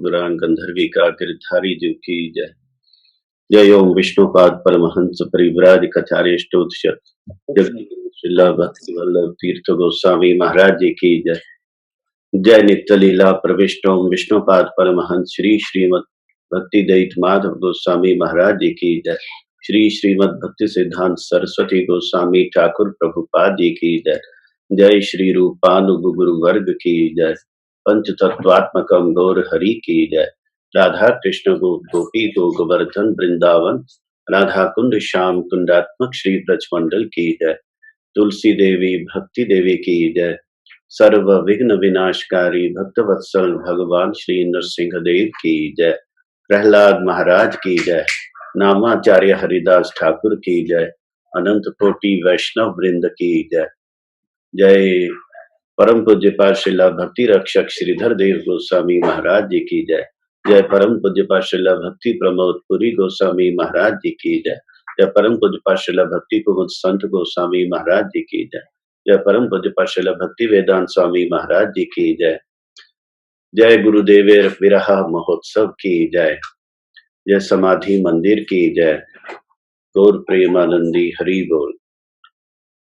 गुरान गंधर्विका गिरधारी जी की जय। जय ओम विष्णुपाद परमहंस परिव्राजकाचार्य स्तोत्रशत जगद्गुरु श्रीला भक्ति वल्लभ तीर्थ गोस्वामी महाराज जी की जय। जय नित्य लीला प्रविष्ट ओम विष्णुपाद परमहंस श्री श्रीमद भक्ति दयित माधव गोस्वामी महाराज जी की जय। श्री श्रीमद भक्ति सिद्धांत सरस्वती गोस्वामी ठाकुर प्रभुपाद जी की जय। जय श्री रूपानुग गुरु वर्ग की जय। पंच तत्वात्मकम गौर हरि की जय। राधा कृष्ण गोपी गोवर्धन वृंदावन राधा कुंड श्याम कुंडात्मक श्री ब्रजमंडल की जय। तुलसी देवी भक्ति देवी की जय। सर्व विघ्न विनाशकारी भक्त वत्सल भगवान श्री नरसिंह देव की जय। प्रहलाद महाराज की जय। नामाचार्य हरिदास ठाकुर की जय। अनंत कोटि वैष्णव वृंद की जय। जय परम पूज्यपाद श्रीला भक्ति रक्षक श्रीधर देव गोस्वामी महाराज जी की जय। जय परम पूज्यपाद श्रीला भक्ति प्रमोद पुरी गोस्वामी महाराज जी की जय। जय परम पूज्यपाद श्रीला भक्ति कुमुद संत गोस्वामी महाराज जी की जय। जय परम पूज्यपाद श्रीला भक्ति वेदांत स्वामी महाराज जी की जय। जय गुरुदेव विरह महोत्सव की जय। जय समाधि मंदिर की जय। गौर प्रेमानंदी हरि बोल।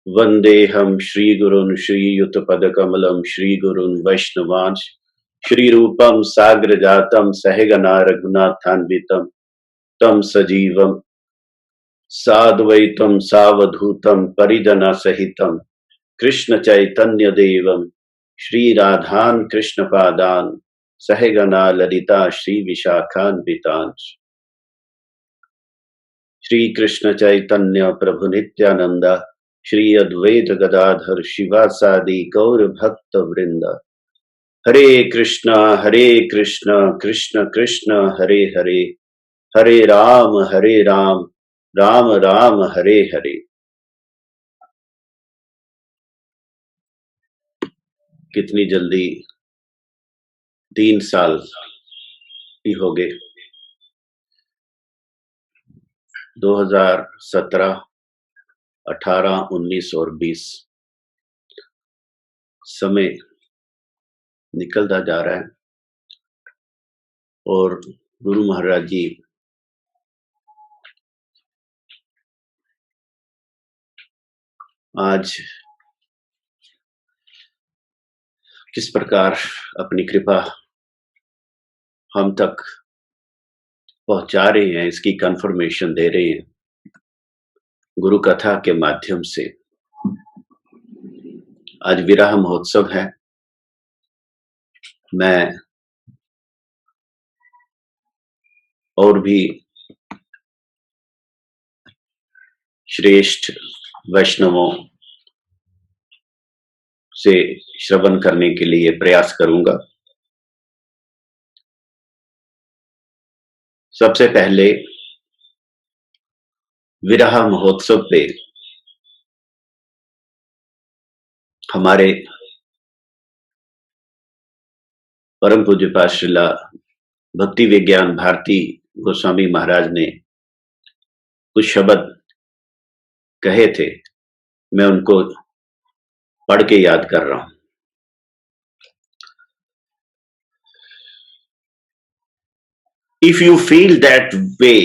वंदेहम श्री गुरुन् श्रीयुत पद कमलम श्री गुरुन् वैष्णवांश श्री रूपम साग्र जातम सहगना रघुनाथान्वितम तम सजीवम साद्वैतम सावधूतम परिजना सहितम कृष्ण चैतन्य देवम श्री राधान कृष्ण पादान सहगना ललिता श्री विशाखान्वितांश। श्री कृष्ण चैतन्य प्रभु नित्यानंदा श्री अद्वैत गदाधर शिवासादि गौर भक्त वृंद। हरे कृष्ण कृष्ण कृष्ण हरे हरे, हरे राम राम राम हरे हरे। कितनी जल्दी 3 साल ही हो गए। 2017, 18, 19 और 20 समय निकलता जा रहा है और गुरु महाराज जी आज किस प्रकार अपनी कृपा हम तक पहुंचा रहे हैं, इसकी कंफर्मेशन दे रहे हैं गुरु कथा के माध्यम से। आज विरह महोत्सव है। मैं और भी श्रेष्ठ वैष्णवों से श्रवण करने के लिए प्रयास करूंगा। सबसे पहले विरह महोत्सव पे हमारे परम पूज्यपाद श्रीला भक्ति विज्ञान भारती गोस्वामी महाराज ने कुछ शब्द कहे थे, मैं उनको पढ़ के याद कर रहा हूं। If you feel that way,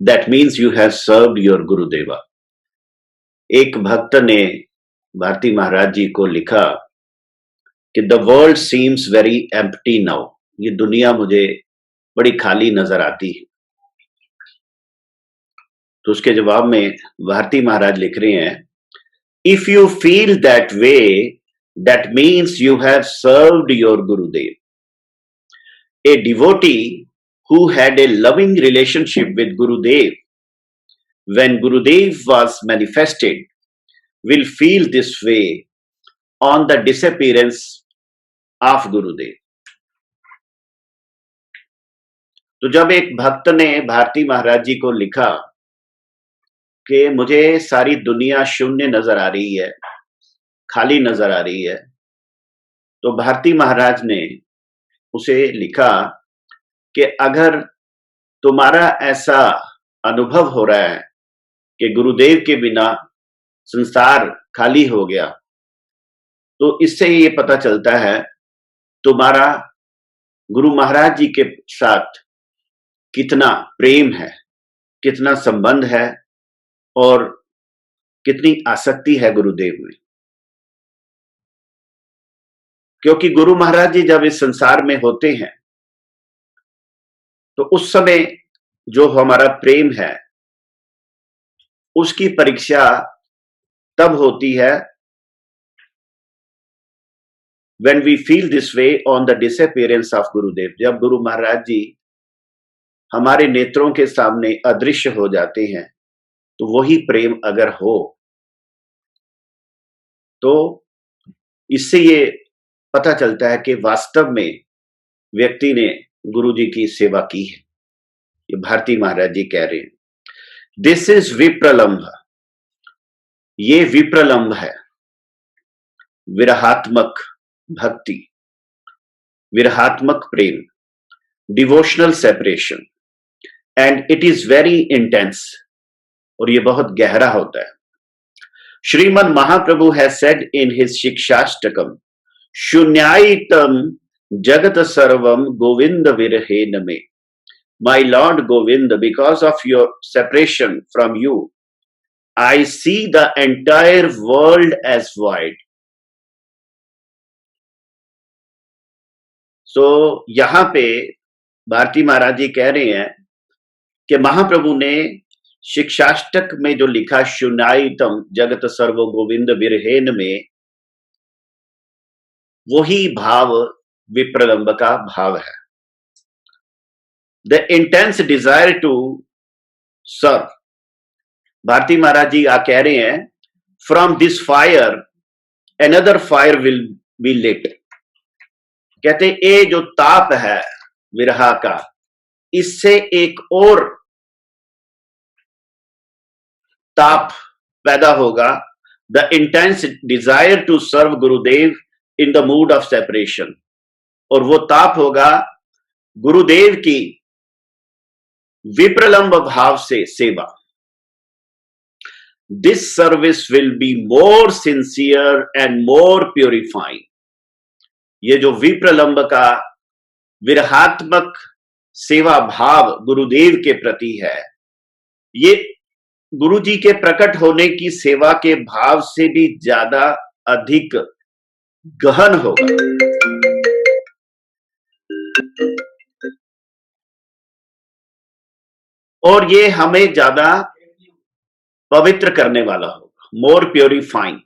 that means you have served your Gurudeva। एक भक्त ने भारती महाराज जी को लिखा कि the world seems very empty now. ये दुनिया मुझे बड़ी खाली नजर आती है। तो उसके जवाब में भारती महाराज लिख रहे हैं, if you feel that way, that means you have served your Gurudev. A devotee who had a loving relationship with Gurudev when Gurudev was manifested will feel this way on the disappearance of Gurudev। तो जब एक भक्त ने भारती महाराज जी को लिखा कि मुझे सारी दुनिया शून्य नजर आ रही है, खाली नजर आ रही है, तो भारती महाराज ने उसे लिखा कि अगर तुम्हारा ऐसा अनुभव हो रहा है कि गुरुदेव के बिना संसार खाली हो गया, तो इससे ये पता चलता है तुम्हारा गुरु महाराज जी के साथ कितना प्रेम है, कितना संबंध है और कितनी आसक्ति है गुरुदेव में। क्योंकि गुरु महाराज जी जब इस संसार में होते हैं तो उस समय जो हमारा प्रेम है उसकी परीक्षा तब होती है when we feel this way on the disappearance of गुरुदेव। जब गुरु महाराज जी हमारे नेत्रों के सामने अदृश्य हो जाते हैं तो वही प्रेम अगर हो तो इससे ये पता चलता है कि वास्तव में व्यक्ति ने गुरु जी की सेवा की है। ये भारती महाराज जी कह रहे हैं, दिस इज विप्रलंब, ये विप्रलंब है, विरहात्मक भक्ति, विरहात्मक प्रेम, devotional separation, and it is very intense, और ये बहुत गहरा होता है। Shriman Mahaprabhu has said in his Shikshashtakam, शून्यायितम जगत सर्वम गोविंद विरहेन में। My Lord Govind, because of your separation from you, I see the entire world as void. So यहां पे भारती महाराज जी कह रहे हैं कि महाप्रभु ने शिक्षाष्टक में जो लिखा शून्यायितम जगत सर्व गोविंद विरहेन में, वही भाव विप्रलंब का भाव है। The intense desire to serve. Bharti महाराज जी आ कह रहे हैं, from this fire another fire will be lit. कहते ये जो ताप है विरहा का, इससे एक और ताप पैदा होगा। The intense desire to serve Gurudev in the mood of separation. और वो ताप होगा गुरुदेव की विप्रलंब भाव से सेवा। This service will be more sincere and more purifying. ये जो विप्रलंब का विरहात्मक सेवा भाव गुरुदेव के प्रति है, ये गुरु जी के प्रकट होने की सेवा के भाव से भी ज्यादा अधिक गहन होगा। और ये हमें ज्यादा पवित्र करने वाला होगा, more purifying.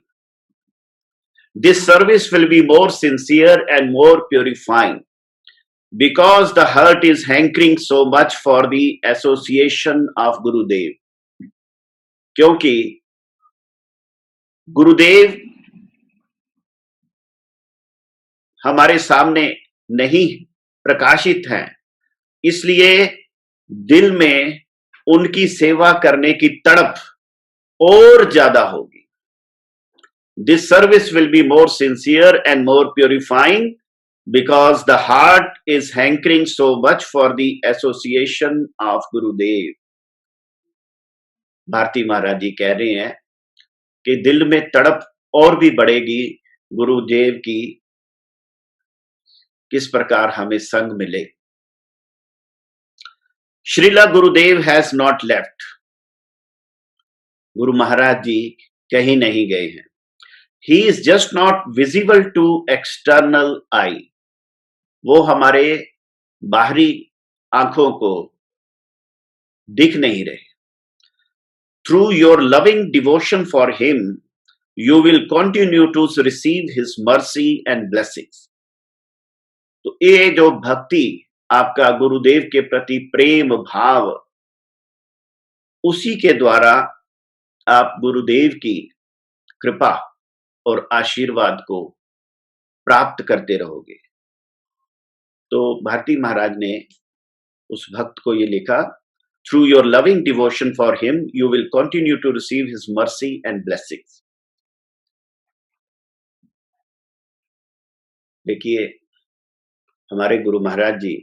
This service will be more sincere and more purifying because the heart is hankering so much for the association of Gurudev. क्योंकि गुरुदेव हमारे सामने नहीं प्रकाशित हैं, इसलिए दिल में उनकी सेवा करने की तड़प और ज्यादा होगी। This service will be more sincere and more purifying because the heart is hankering so much for the association of गुरुदेव। भारती महाराज जी कह रहे हैं कि दिल में तड़प और भी बढ़ेगी गुरुदेव की, किस प्रकार हमें संग मिले। श्रीला गुरुदेव has not left. Guru Maharaj जी कहीं नहीं गए हैं। He is just not visible to external eye. वो हमारे बाहरी आंखों को दिख नहीं रहे। Through your loving devotion for him you will continue to receive his mercy and blessings. तो ये जो भक्ति, आपका गुरुदेव के प्रति प्रेम भाव, उसी के द्वारा आप गुरुदेव की कृपा और आशीर्वाद को प्राप्त करते रहोगे। तो भारती महाराज ने उस भक्त को ये लिखा, through your loving devotion for him you will continue to receive his mercy and blessings. देखिए हमारे गुरु महाराज जी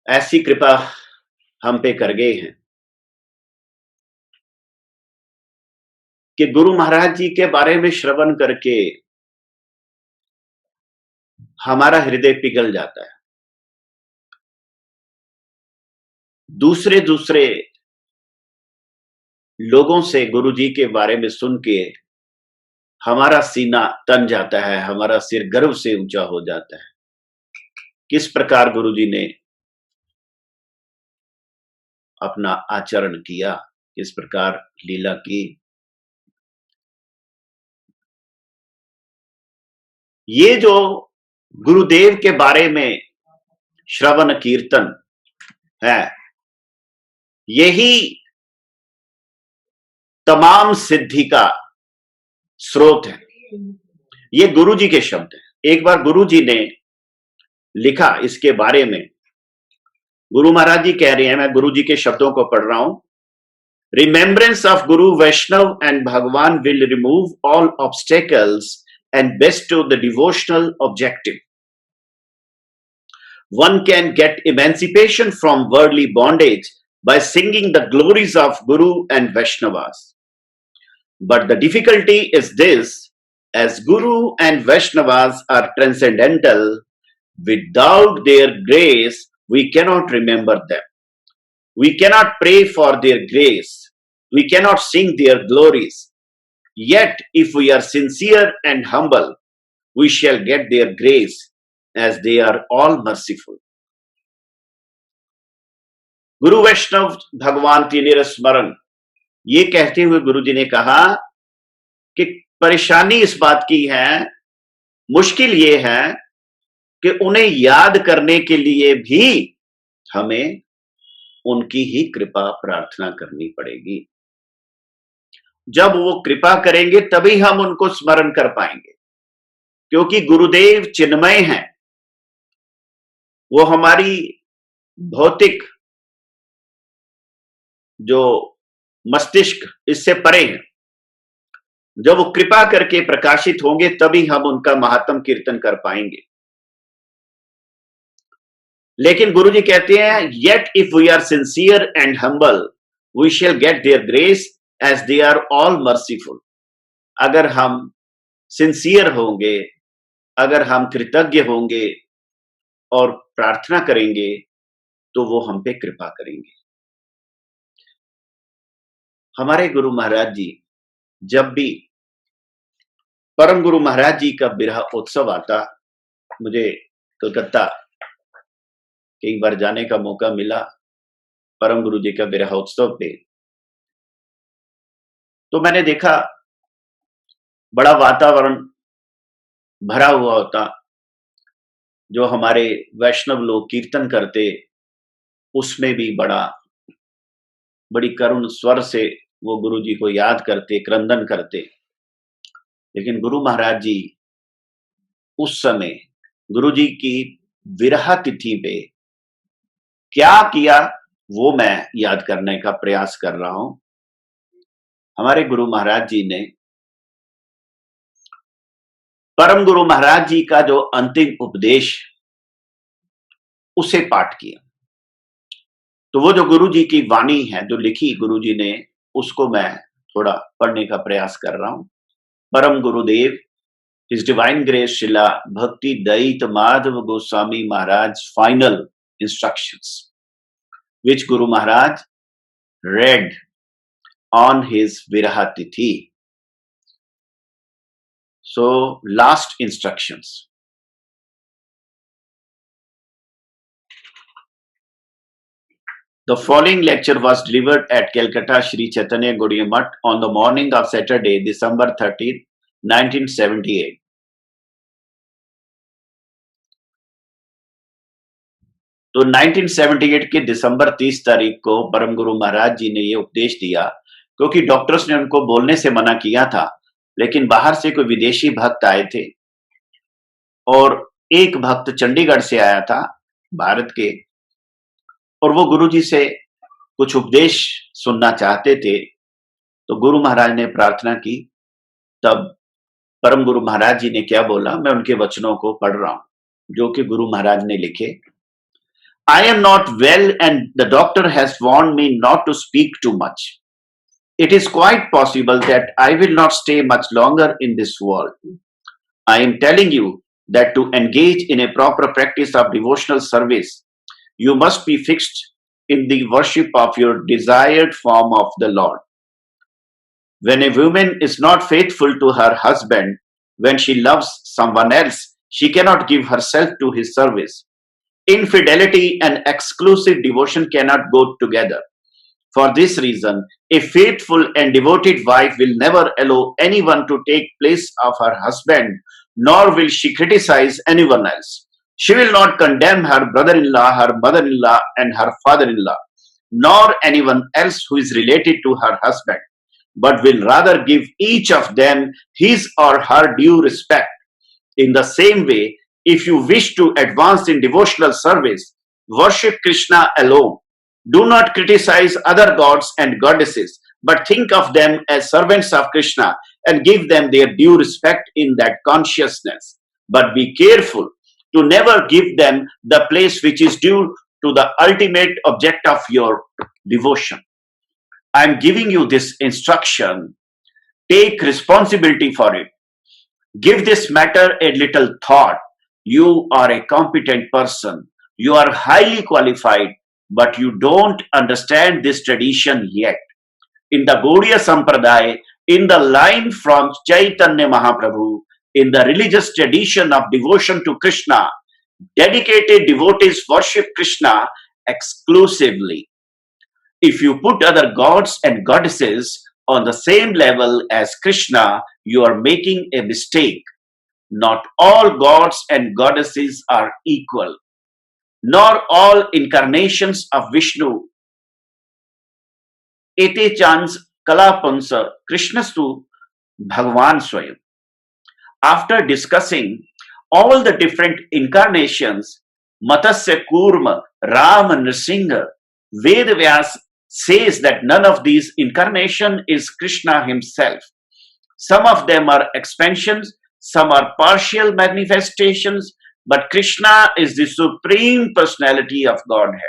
ऐसी कृपा हम पे कर गए हैं कि गुरु महाराज जी के बारे में श्रवण करके हमारा हृदय पिघल जाता है। दूसरे दूसरे लोगों से गुरुजी के बारे में सुन के हमारा सीना तन जाता है, हमारा सिर गर्व से ऊंचा हो जाता है। किस प्रकार गुरुजी ने अपना आचरण किया, किस प्रकार लीला की। ये जो गुरुदेव के बारे में श्रवण कीर्तन है, यही तमाम सिद्धि का स्रोत है। ये गुरुजी के शब्द हैं। एक बार गुरुजी ने लिखा इसके बारे में, गुरु महाराज जी कह रहे हैं, मैं गुरुजी के शब्दों को पढ़ रहा हूं। Remembrance of Guru Vaishnav and Bhagwan will remove all obstacles and bestow the devotional objective. One can get emancipation from worldly bondage by singing the glories of Guru and Vaishnavas. But the difficulty is this, as Guru and Vaishnavas are transcendental, without their grace, we cannot remember them. We cannot pray for their grace. We cannot sing their glories. Yet, if we are sincere and humble, we shall get their grace, as they are all merciful. गुरु वैष्णव भगवान की निरस्मरण, ये कहते हुए गुरुजी ने कहा कि परेशानी इस बात की है, मुश्किल ये है कि उन्हें याद करने के लिए भी हमें उनकी ही कृपा प्रार्थना करनी पड़ेगी। जब वो कृपा करेंगे तभी हम उनको स्मरण कर पाएंगे, क्योंकि गुरुदेव चिन्मय हैं। वो हमारी भौतिक जो मस्तिष्क इससे परे हैं। जब वो कृपा करके प्रकाशित होंगे तभी हम उनका महात्म कीर्तन कर पाएंगे। लेकिन गुरुजी कहते हैं, yet if we are sincere and humble, we shall get their grace, as they are all merciful. अगर हम सिंसियर होंगे, अगर हम कृतज्ञ होंगे और प्रार्थना करेंगे, तो वो हम पे कृपा करेंगे। हमारे गुरु महाराज जी, जब भी परम गुरु महाराज जी का बिरहा उत्सव आता, मुझे कलकत्ता कई बार जाने का मौका मिला परम गुरु जी का बिरहा उत्सव पे, तो मैंने देखा बड़ा वातावरण भरा हुआ होता। जो हमारे वैष्णव लोग कीर्तन करते, उसमें भी बड़ी करुण स्वर से वो गुरु जी को याद करते, क्रंदन करते। लेकिन गुरु महाराज जी उस समय गुरु जी की विरह तिथि पे क्या किया, वो मैं याद करने का प्रयास कर रहा हूं। हमारे गुरु महाराज जी ने परम गुरु महाराज जी का जो अंतिम उपदेश, उसे पाठ किया। तो वो जो गुरु जी की वाणी है जो लिखी गुरु जी ने, उसको मैं थोड़ा पढ़ने का प्रयास कर रहा हूं। परम गुरुदेव, His Divine Grace Srila Bhakti Dayit Madhav Goswami Maharaj final instructions, which Guru Maharaj read on his Viraha Tithi. So, last instructions. The following lecture was delivered at Calcutta Sri Chaitanya Gaudiya Math on the morning of Saturday, December 13, 1978. तो 1978 के दिसंबर 30 तारीख को परम गुरु महाराज जी ने ये उपदेश दिया, क्योंकि डॉक्टर्स ने उनको बोलने से मना किया था, लेकिन बाहर से कोई विदेशी भक्त आए थे और एक भक्त चंडीगढ़ से आया था, भारत के, और वो गुरु जी से कुछ उपदेश सुनना चाहते थे। तो गुरु महाराज ने प्रार्थना की। तब परम गुरु महाराज जी ने क्या बोला, मैं उनके वचनों को पढ़ रहा हूं, जो कि गुरु महाराज ने लिखे। I am not well and the doctor has warned me not to speak too much. It is quite possible that I will not stay much longer in this world. I am telling you that to engage in a proper practice of devotional service, you must be fixed in the worship of your desired form of the Lord. When a woman is not faithful to her husband, when she loves someone else, she cannot give herself to his service. Infidelity and exclusive devotion cannot go together. For this reason, a faithful and devoted wife will never allow anyone to take place of her husband, nor will she criticize anyone else. She will not condemn her brother-in-law, her mother-in-law, and her father-in-law, nor anyone else who is related to her husband, but will rather give each of them his or her due respect. In the same way, if you wish to advance in devotional service, worship Krishna alone. Do not criticize other gods and goddesses, but think of them as servants of Krishna and give them their due respect in that consciousness. But be careful to never give them the place which is due to the ultimate object of your devotion. I am giving you this instruction. Take responsibility for it. Give this matter a little thought. You are a competent person. You are highly qualified, but you don't understand this tradition yet. In the Gaudiya Sampradaya, in the line from Chaitanya Mahaprabhu, in the religious tradition of devotion to Krishna, dedicated devotees worship Krishna exclusively. If you put other gods and goddesses on the same level as Krishna, you are making a mistake. Not all gods and goddesses are equal, nor all incarnations of Vishnu. Ete chans kalapansa Krishnastu Bhagavan Swayam. After discussing all the different incarnations, Matsya Kurma, Rama, Nrsimha, Vedavyas says that none of these incarnation is Krishna himself. Some of them are expansions, some are partial manifestations, but Krishna is the supreme personality of Godhead.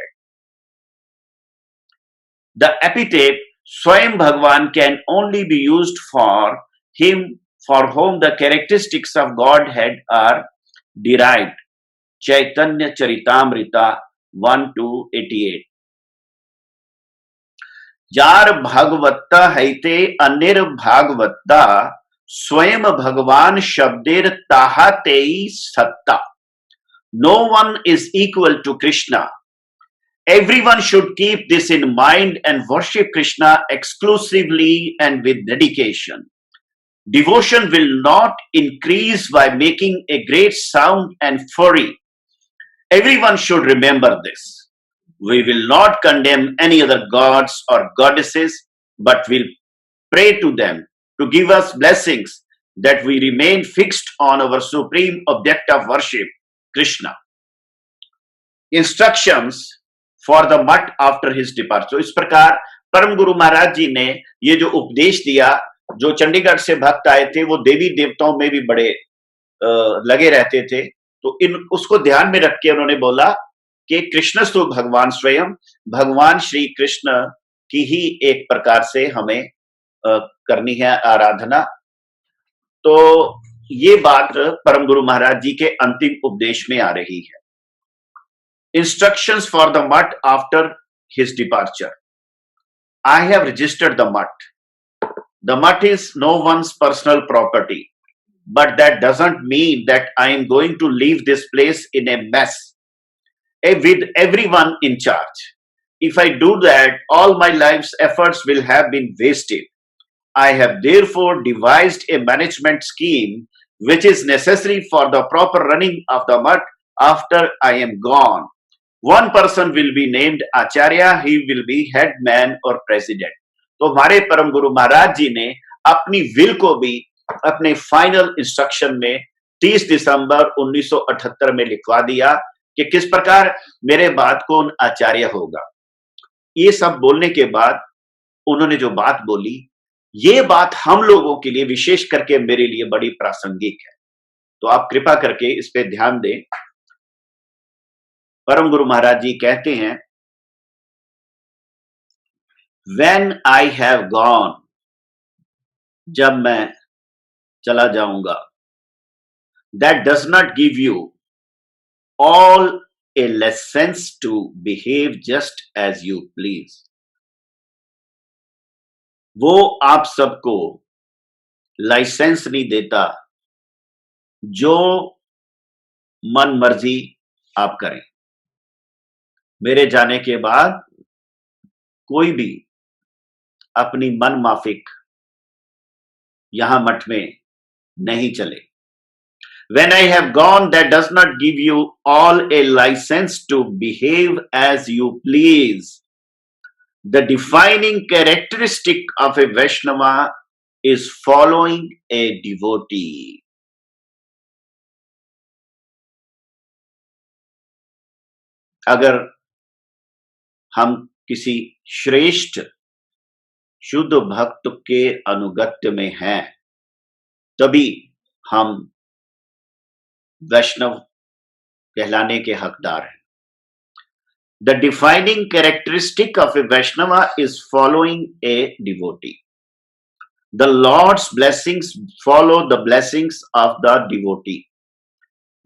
The epithet Swayam Bhagavan can only be used for him for whom the characteristics of Godhead are derived. Chaitanya Charitamrita 1-88. Jar भागवत्ता हैते अनिर भागवत्ता स्वयं भगवान शब्देर ताहातेई सत्ता. No one is equal to Krishna. Everyone should keep this in mind and worship Krishna exclusively and with dedication. Devotion will not increase by making a great sound and fury. Everyone should remember this. We will not condemn any other gods or goddesses, but will pray to them to give us blessings that we remain fixed on our supreme object of worship, Krishna. Instructions for the mutt after his departure. इस प्रकार परम गुरु महाराज जी ने ये जो उपदेश दिया, जो चंडीगढ़ से भक्त आए थे वो देवी देवताओं में भी बड़े लगे रहते थे, तो इन उसको ध्यान में रख के उन्होंने बोला कि कृष्णस्तु भगवान स्वयं, भगवान श्री कृष्ण की ही एक प्रकार से हमें करनी है आराधना. तो ये बात परम गुरु महाराज जी के अंतिम उपदेश में आ रही है. Instructions for the mutt after his departure. I have registered the mutt. The mutt is no one's personal property, but that doesn't mean that I am going to leave this place in a mess with everyone in charge. If I do that, all my life's efforts will have been wasted. I have therefore devised a management scheme which is necessary for the proper running of the mutt after I am gone. One person will be named Acharya, he will be head man or president. तो हमारे परम गुरु महाराज जी ने अपनी will को भी अपने final instruction में 30 दिसंबर 1978 में लिखवा दिया कि किस प्रकार मेरे बाद कौन आचार्य होगा. ये सब बोलने के बाद उन्होंने जो बात बोली, ये बात हम लोगों के लिए विशेष करके मेरे लिए बड़ी प्रासंगिक है, तो आप कृपा करके इस पे ध्यान दें. परम गुरु महाराज जी कहते हैं, When I have gone, जब मैं चला जाऊंगा, that does not give you all a license to behave just as you please. वो आप सबको लाइसेंस नहीं देता जो मन मर्जी आप करें। मेरे जाने के बाद कोई भी अपनी मन माफिक यहां मठ में नहीं चले। When I have gone, that does not give you all a license to behave as you please. The defining characteristic of a Vaishnava is following a devotee. अगर हम किसी श्रेष्ठ शुद्ध भक्त के अनुगत्य में हैं, तभी हम वैष्णव कहलाने के हकदार हैं। The defining characteristic of a Vaishnava is following a devotee. The Lord's blessings follow the blessings of the devotee.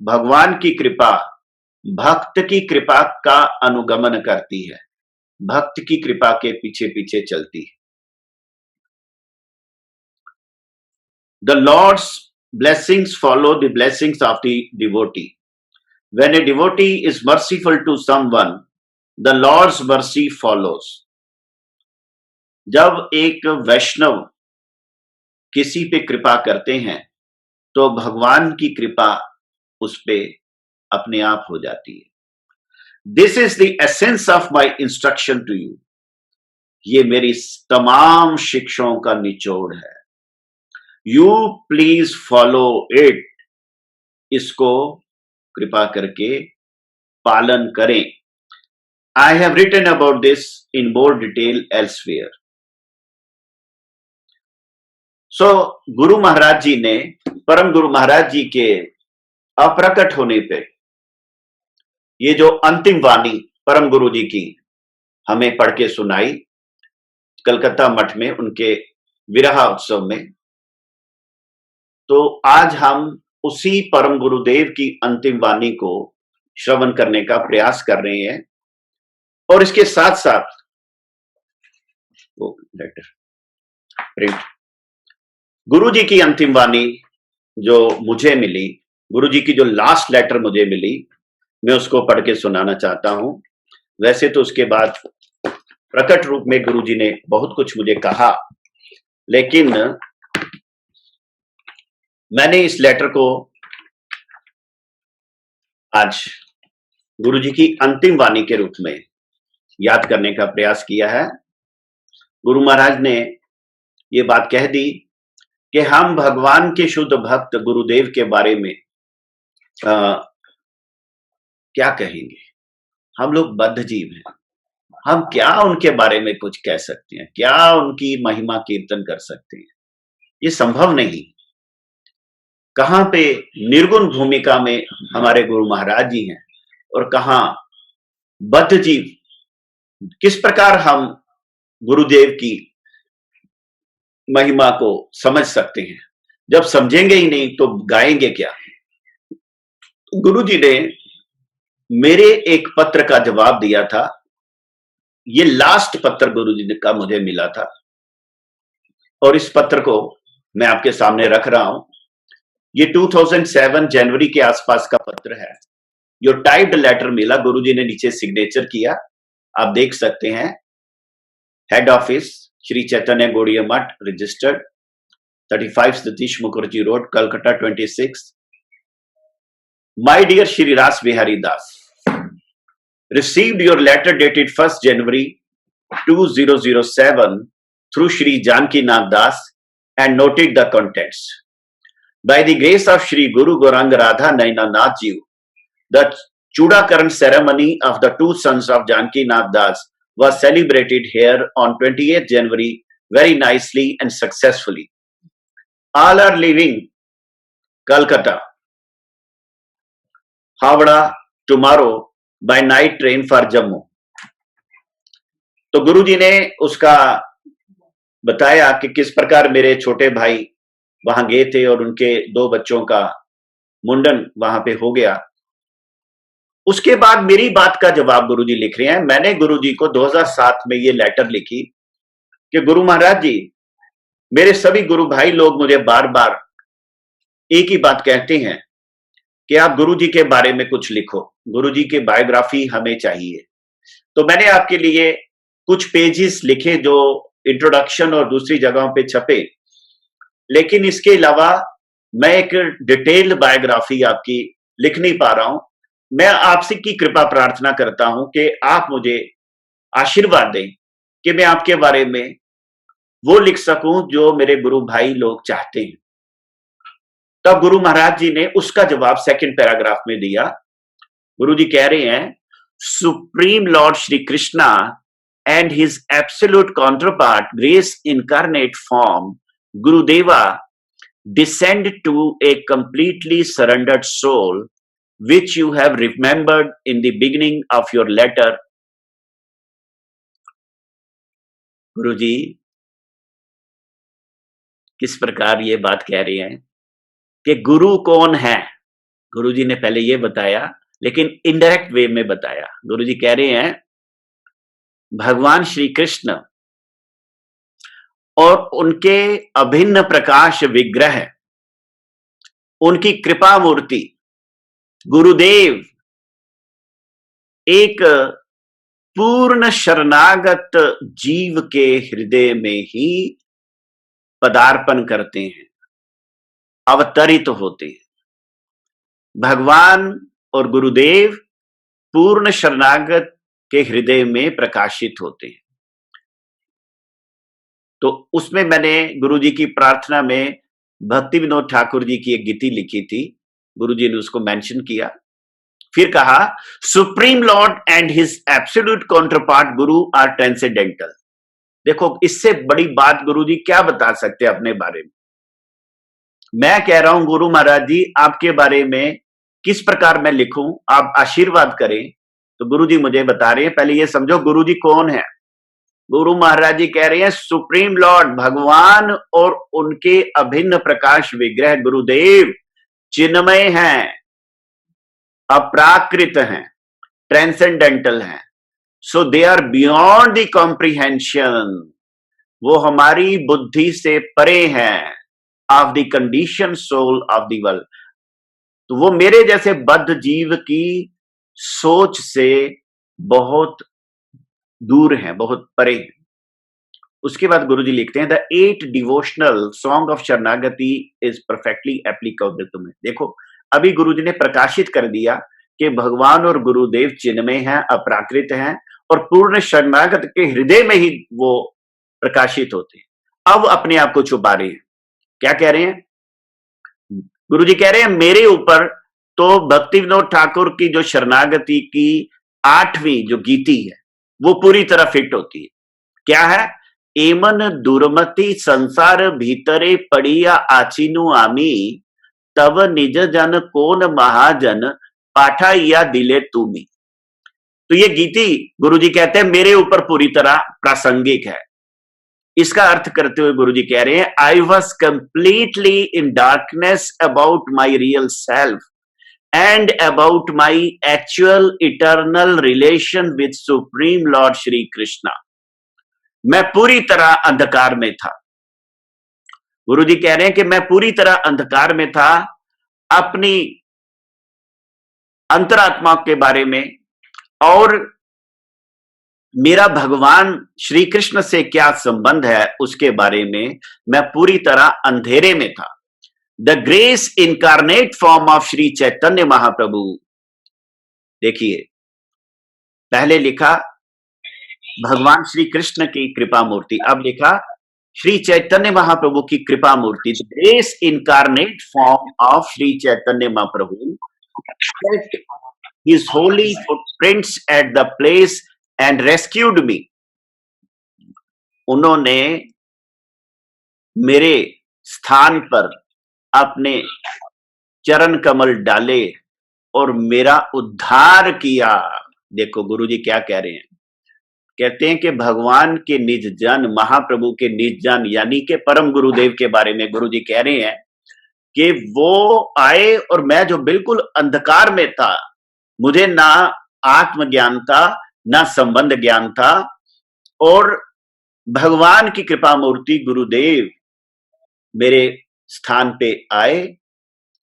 भगवान की कृपा भक्त की कृपा का अनुगमन करती है, भक्त की कृपा के पीछे पीछे चलती है। The Lord's blessings follow the blessings of the devotee. When a devotee is merciful to someone, the Lord's mercy follows. जब एक वैष्णव किसी पे कृपा करते हैं तो भगवान की कृपा उस पे अपने आप हो जाती है। This is the essence of my instruction to you. ये मेरी तमाम शिक्षाओं का निचोड़ है। You please follow it. इसको कृपा करके पालन करें। I have written about this in more detail elsewhere. So, Guru Maharaj जी ने परम गुरु महाराज जी के अप्रकट होने पे ये जो अंतिम वाणी परम गुरु जी की हमें पढ़ के सुनाई कलकत्ता मठ में उनके विरह उत्सव में, तो आज हम उसी परम गुरुदेव की अंतिम वाणी को श्रवण करने का प्रयास कर रहे हैं। और इसके साथ साथ वो लेटर प्रिंट गुरु जी की अंतिम वाणी जो मुझे मिली, गुरु जी की जो लास्ट लेटर मुझे मिली, मैं उसको पढ़ के सुनाना चाहता हूं। वैसे तो उसके बाद प्रकट रूप में गुरु जी ने बहुत कुछ मुझे कहा, लेकिन मैंने इस लेटर को आज गुरु जी की अंतिम वाणी के रूप में याद करने का प्रयास किया है। गुरु महाराज ने ये बात कह दी कि हम भगवान के शुद्ध भक्त गुरुदेव के बारे में क्या कहेंगे। हम लोग बद्ध जीव हैं, हम क्या उनके बारे में कुछ कह सकते हैं, क्या उनकी महिमा कीर्तन कर सकते हैं, ये संभव नहीं। कहां पे निर्गुण भूमिका में हमारे गुरु महाराज जी हैं और कहां बद्ध जीव। किस प्रकार हम गुरुदेव की महिमा को समझ सकते हैं, जब समझेंगे ही नहीं तो गाएंगे क्या। गुरु जी ने मेरे एक पत्र का जवाब दिया था। ये लास्ट पत्र गुरु जी का मुझे मिला था और इस पत्र को मैं आपके सामने रख रहा हूं। ये 2007 जनवरी के आसपास का पत्र है। जो टाइप्ड लेटर मिला, गुरु जी ने नीचे सिग्नेचर किया, आप देख सकते हैं। Head office Shri Chaitanya Gaudiya Math, registered 35 Satish Mukherjee road, Calcutta 26। My dear Shri Ras Bihari Das, received your letter dated 1st January 2007 through Shri Janki Nath Das and noted the contents. By the grace of Shri Guru Gaurang Radha Naina Nath Ji, the Chudakaran ceremony of the two sons of Janki Nath Das was celebrated here on 28th January very nicely and successfully. All are leaving Calcutta, Havana tomorrow by night train for Jammu. तो गुरु जी ने उसका बताया कि किस प्रकार मेरे छोटे भाई वहां गए थे और उनके दो बच्चों का मुंडन वहां पे हो गया। उसके बाद मेरी बात का जवाब गुरुजी लिख रहे हैं। मैंने गुरुजी को 2007 में ये लेटर लिखी कि गुरु महाराज जी, मेरे सभी गुरु भाई लोग मुझे बार बार एक ही बात कहते हैं कि आप गुरुजी के बारे में कुछ लिखो, गुरुजी की बायोग्राफी हमें चाहिए। तो मैंने आपके लिए कुछ पेजेस लिखे जो इंट्रोडक्शन और दूसरी जगहों पे छपे, लेकिन इसके अलावा मैं एक डिटेल्ड बायोग्राफी आपकी लिख नहीं पा रहा हूं। मैं आपसे की कृपा प्रार्थना करता हूं कि आप मुझे आशीर्वाद दें कि मैं आपके बारे में वो लिख सकूं जो मेरे गुरु भाई लोग चाहते हैं। तब गुरु महाराज जी ने उसका जवाब सेकंड पैराग्राफ में दिया। गुरु जी कह रहे हैं, supreme Lord Shri Krishna and his absolute counterpart, grace incarnate form, Gurudeva, descend to a completely surrendered soul, which you have remembered in the beginning of your letter. गुरुजी किस प्रकार ये बात कह रहे हैं कि गुरु कौन है। गुरुजी ने पहले ये बताया, लेकिन इनडायरेक्ट वे में बताया। गुरुजी कह रहे हैं भगवान श्री कृष्ण और उनके अभिन्न प्रकाश विग्रह, उनकी कृपा मूर्ति गुरुदेव एक पूर्ण शरणागत जीव के हृदय में ही पदार्पण करते हैं, अवतरित होते हैं। भगवान और गुरुदेव पूर्ण शरणागत के हृदय में प्रकाशित होते हैं। तो उसमें मैंने गुरुजी की प्रार्थना में भक्ति विनोद ठाकुर जी की एक गीति लिखी थी, गुरुजी ने उसको मेंशन किया। फिर कहा, supreme Lord and his absolute counterpart Guru are transcendental. देखो, इससे बड़ी बात गुरुजी क्या बता सकते हैं अपने बारे में। मैं कह रहा हूं गुरु महाराज जी आपके बारे में किस प्रकार मैं लिखूं, आप आशीर्वाद करें। तो गुरुजी मुझे बता रहे हैं, पहले ये समझो गुरुजी कौन है। गुरु महाराज जी कह रहे हैं सुप्रीम लॉर्ड भगवान और उनके अभिन्न प्रकाश विग्रह गुरुदेव चिन्मय हैं, अपराकृत हैं, ट्रांसेंडेंटल हैं। So they are beyond the comprehension, वो हमारी बुद्धि से परे हैं, of the condition soul of the world. तो वो मेरे जैसे बद्ध जीव की सोच से बहुत दूर हैं, बहुत परे हैं। उसके बाद गुरुजी लिखते हैं, the 8 devotional song of Sharanagati is perfectly applicable to me. देखो, अभी गुरुजी ने प्रकाशित कर दिया कि भगवान और गुरुदेव चिन्मय हैं, अपराकृत हैं और पूर्ण शरणागत के हृदय में ही वो प्रकाशित होते हैं। अब अपने आप को छुपा रहे हैं। क्या कह रहे हैं गुरुजी? कह रहे हैं मेरे ऊपर तो भक्ति विनोद ठाकुर की जो शरणागति की 8वीं जो गीति है वो पूरी तरह फिट होती है। क्या है? एमन दुर्मति संसार भीतरे पड़िया आचिनु आमी, तब निज जन कोन महाजन पाठाइया दिले तुमी। तो ये गीति गुरुजी कहते हैं मेरे ऊपर पूरी तरह प्रासंगिक है। इसका अर्थ करते हुए गुरुजी कह रहे हैं, I was completely in darkness about my real self and about my actual eternal relation with Supreme Lord Shri Krishna। मैं पूरी तरह अंधकार में था। गुरुजी कह रहे हैं कि मैं पूरी तरह अंधकार में था अपनी अंतरात्मा के बारे में, और मेरा भगवान श्री कृष्ण से क्या संबंध है उसके बारे में मैं पूरी तरह अंधेरे में था। The grace incarnate form of Shri Chaitanya Mahaprabhu. देखिए, पहले लिखा भगवान श्री कृष्ण की कृपा मूर्ति, अब लिखा श्री चैतन्य महाप्रभु की कृपा मूर्ति। The grace incarnate form of Shri Chaitanya Mahaprabhu, his holy footprints at the place and rescued me. उन्होंने मेरे स्थान पर अपने चरण कमल डाले और मेरा उद्धार किया। देखो गुरुजी क्या कह रहे हैं, कहते हैं कि भगवान के निज जन, महाप्रभु के निज जन यानी कि परम गुरुदेव के बारे में गुरुजी कह रहे हैं कि वो आए और मैं जो बिल्कुल अंधकार में था, मुझे ना आत्मज्ञान था ना संबंध ज्ञान था, और भगवान की कृपा मूर्ति गुरुदेव मेरे स्थान पे आए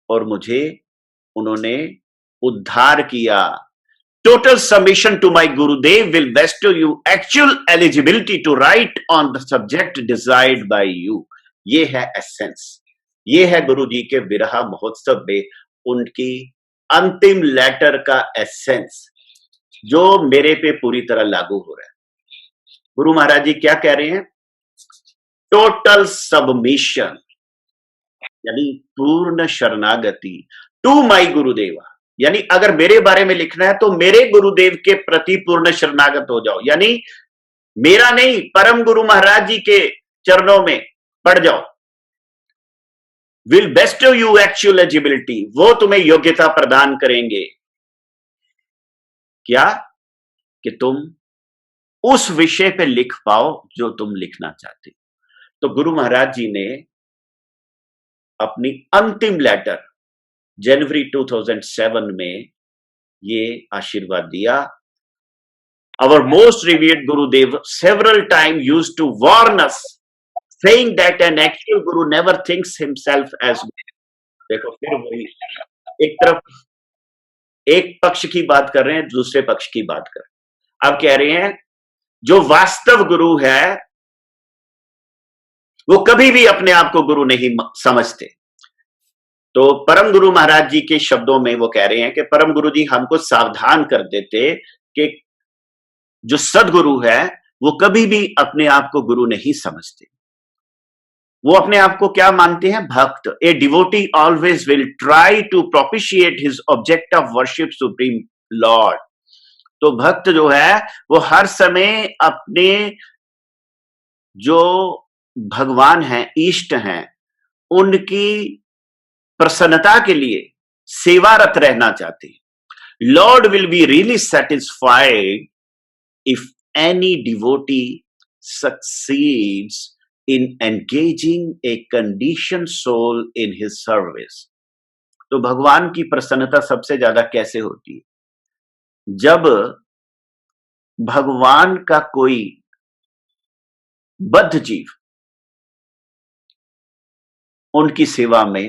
और मुझे उन्होंने उद्धार किया। Total submission to my Gurudev will bestow you actual eligibility to write on the subject desired by you. ये है एसेंस, ये है गुरु जी के विरह महोत्सव में उनकी अंतिम लेटर का एसेंस, जो मेरे पे पूरी तरह लागू हो रहा है। गुरु महाराज जी क्या कह रहे हैं? टोटल सबमिशन, यानी पूर्ण शरणागति टू माई गुरुदेवा, यानी अगर मेरे बारे में लिखना है तो मेरे गुरुदेव के प्रति पूर्ण शरणागत हो जाओ, यानी मेरा नहीं, परम गुरु महाराज जी के चरणों में पड़ जाओ। Will Bairstow you actual eligibility, वो तुम्हें योग्यता प्रदान करेंगे। क्या? कि तुम उस विषय पे लिख पाओ जो तुम लिखना चाहते। तो गुरु महाराज जी ने अपनी अंतिम लेटर जनवरी 2007 में ये आशीर्वाद दिया। Our most revered Gurudev several times used to warn us, saying that an actual Guru never thinks himself as Guru. देखो फिर वही, एक तरफ एक पक्ष की बात कर रहे हैं, दूसरे पक्ष की बात कर रहे हैं। अब कह रहे हैं जो वास्तव गुरु है वो कभी भी अपने आप को गुरु नहीं समझते। तो परम गुरु महाराज जी के शब्दों में वो कह रहे हैं कि परम गुरु जी हमको सावधान कर देते कि जो सदगुरु है वो कभी भी अपने आप को गुरु नहीं समझते। वो अपने आप को क्या मानते हैं? भक्त। A devotee always will try to propitiate his object of worship supreme lord. तो भक्त जो है वो हर समय अपने जो भगवान हैं, इष्ट हैं, उनकी प्रसन्नता के लिए सेवारत रहना चाहते। Lord will be really satisfied if any devotee succeeds in engaging a condition soul in his service. तो भगवान की प्रसन्नता सबसे ज्यादा कैसे होती है? जब भगवान का कोई बद्ध जीव उनकी सेवा में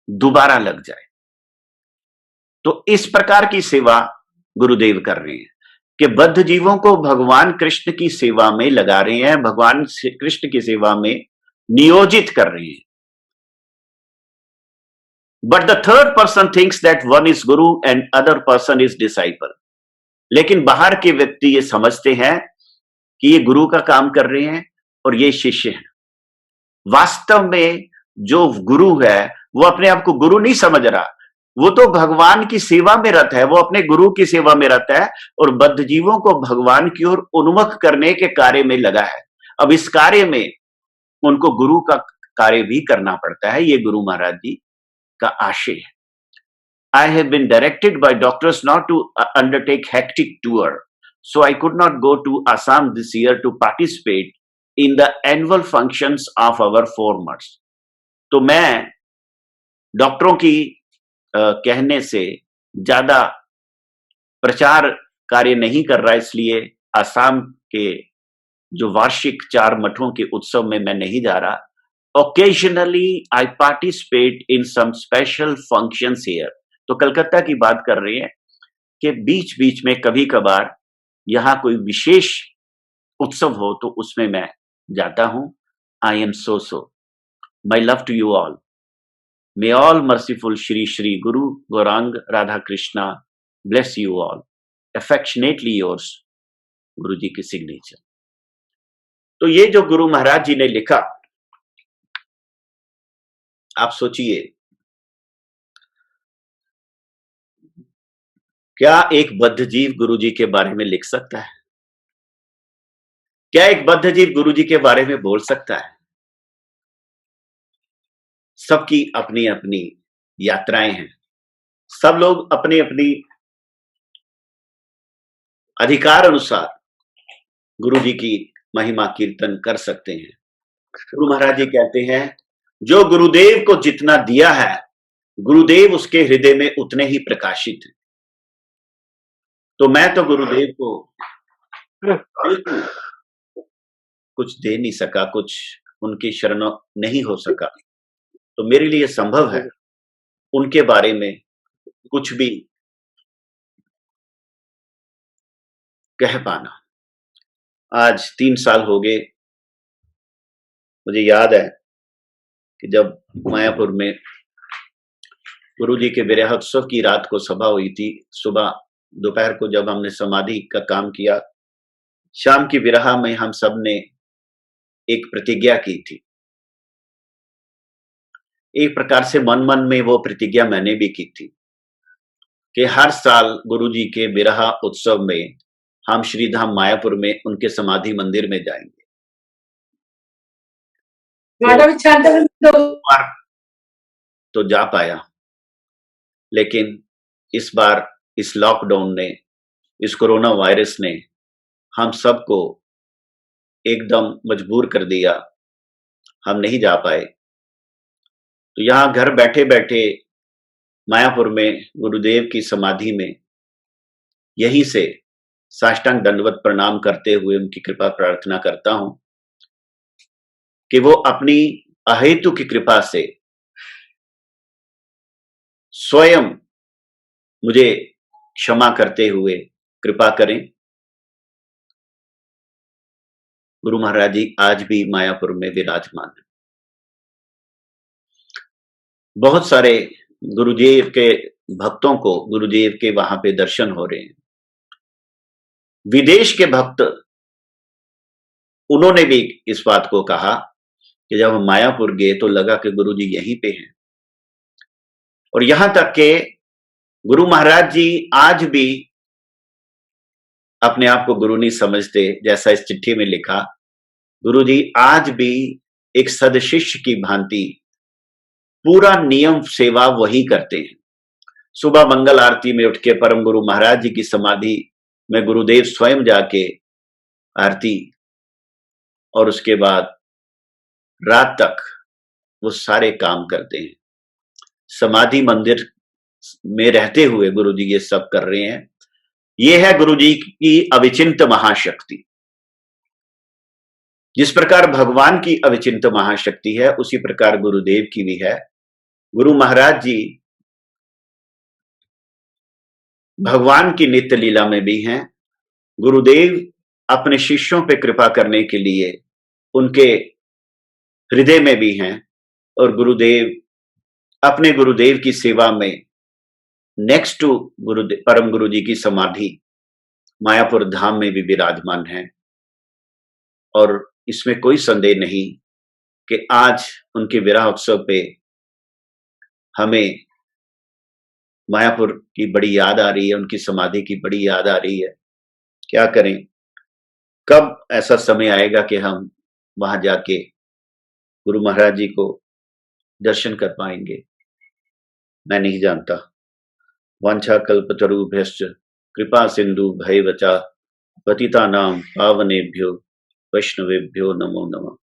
दोबारा लग जाए। तो इस प्रकार की सेवा गुरुदेव कर रहे हैं कि बद्ध जीवों को भगवान कृष्ण की सेवा में लगा रहे हैं, भगवान कृष्ण की सेवा में नियोजित कर रहे हैं। But the third person thinks that one is guru and other person is disciple. लेकिन बाहर के व्यक्ति ये समझते हैं कि ये गुरु का काम कर रहे हैं और ये शिष्य हैं। वास्तव में जो गुरु है वो अपने आप को गुरु नहीं समझ रहा, वो तो भगवान की सेवा में रत है, वो अपने गुरु की सेवा में रत है और बद्ध जीवों को भगवान की ओर उन्मुख करने के कार्य में लगा है। अब इस कार्य में उनको गुरु का कार्य भी करना पड़ता है। ये गुरु महाराज जी का आशय है। I have been directed by doctors not to undertake hectic tour, so I could not go to Assam this year to participate in the annual functions of our formers. तो मैं डॉक्टरों की कहने से ज्यादा प्रचार कार्य नहीं कर रहा, इसलिए असम के जो वार्षिक 4 मठों के उत्सव में मैं नहीं जा रहा। Occasionally I participate in some special functions here. तो कलकत्ता की बात कर रहे हैं कि बीच बीच में कभी कभार यहां कोई विशेष उत्सव हो तो उसमें मैं जाता हूं। I am so. My love to you all. May all merciful Shri Shri Guru Gaurang Radha Krishna bless you all. Affectionately yours, गुरु जी की सिग्नेचर। तो ये जो गुरु महाराज जी ने लिखा, आप सोचिए, क्या एक बद्ध जीव गुरु जी के बारे में लिख सकता है? क्या एक बद्ध जीव गुरु जी के बारे में बोल सकता है? सबकी अपनी अपनी यात्राएं हैं, सब लोग अपनी अपनी अधिकार अनुसार गुरु जी की महिमा कीर्तन कर सकते हैं। गुरु महाराज जी कहते हैं जो गुरुदेव को जितना दिया है गुरुदेव उसके हृदय में उतने ही प्रकाशित हैं। तो मैं तो गुरुदेव को बिल्कुल कुछ दे नहीं सका, कुछ उनकी शरण नहीं हो सका। तो मेरे लिए संभव है उनके बारे में कुछ भी कह पाना। आज 3 साल हो गए। मुझे याद है कि जब मायापुर में गुरुजी के विरहोत्सव की रात को सभा हुई थी, सुबह दोपहर को जब हमने समाधि का काम किया, शाम की विरहा में हम सब ने एक प्रतिज्ञा की थी। एक प्रकार से मन मन में वो प्रतिज्ञा मैंने भी की थी कि हर साल गुरुजी के विरहा उत्सव में हम श्रीधाम मायापुर में उनके समाधि मंदिर में जाएंगे। तो जा पाया, लेकिन इस बार इस लॉकडाउन ने, इस कोरोना वायरस ने हम सबको एकदम मजबूर कर दिया, हम नहीं जा पाए। तो यहाँ घर बैठे बैठे मायापुर में गुरुदेव की समाधि में यहीं से साष्टांग दंडवत प्रणाम करते हुए उनकी कृपा प्रार्थना करता हूं कि वो अपनी अहेतु की कृपा से स्वयं मुझे क्षमा करते हुए कृपा करें। गुरु महाराज जी आज भी मायापुर में विराजमान है। बहुत सारे गुरुदेव के भक्तों को गुरुदेव के वहां पे दर्शन हो रहे हैं। विदेश के भक्त, उन्होंने भी इस बात को कहा कि जब हम मायापुर गए तो लगा कि गुरुजी यहीं पे हैं। और यहां तक के गुरु महाराज जी आज भी अपने आप को गुरु नहीं समझते, जैसा इस चिट्ठी में लिखा, गुरु जी आज भी एक सदशिष्य की भांति पूरा नियम सेवा वही करते हैं। सुबह मंगल आरती में उठ के परम गुरु महाराज जी की समाधि में गुरुदेव स्वयं जाके आरती, और उसके बाद रात तक वो सारे काम करते हैं। समाधि मंदिर में रहते हुए गुरु जी ये सब कर रहे हैं। ये है गुरु जी की अविचिंत महाशक्ति। जिस प्रकार भगवान की अविचिंत महाशक्ति है, उसी प्रकार गुरुदेव की भी है। गुरु महाराज जी भगवान की नित्य लीला में भी हैं। गुरुदेव अपने शिष्यों पे कृपा करने के लिए उनके हृदय में भी हैं, और गुरुदेव अपने गुरुदेव की सेवा में नेक्स्ट टू गुरुदेव परम गुरु जी की समाधि मायापुर धाम में भी विराजमान है। और इसमें कोई संदेह नहीं कि आज उनके विरह उत्सव पे हमें मायापुर की बड़ी याद आ रही है, उनकी समाधि की बड़ी याद आ रही है। क्या करें, कब ऐसा समय आएगा कि हम वहां जाके गुरु महाराज जी को दर्शन कर पाएंगे, मैं नहीं जानता। वांछा कल्पतरुभ्यश्च कृपा सिंधु भयवचा पतितानां पावनेभ्यो वैष्णवेभ्यो नमो नमः।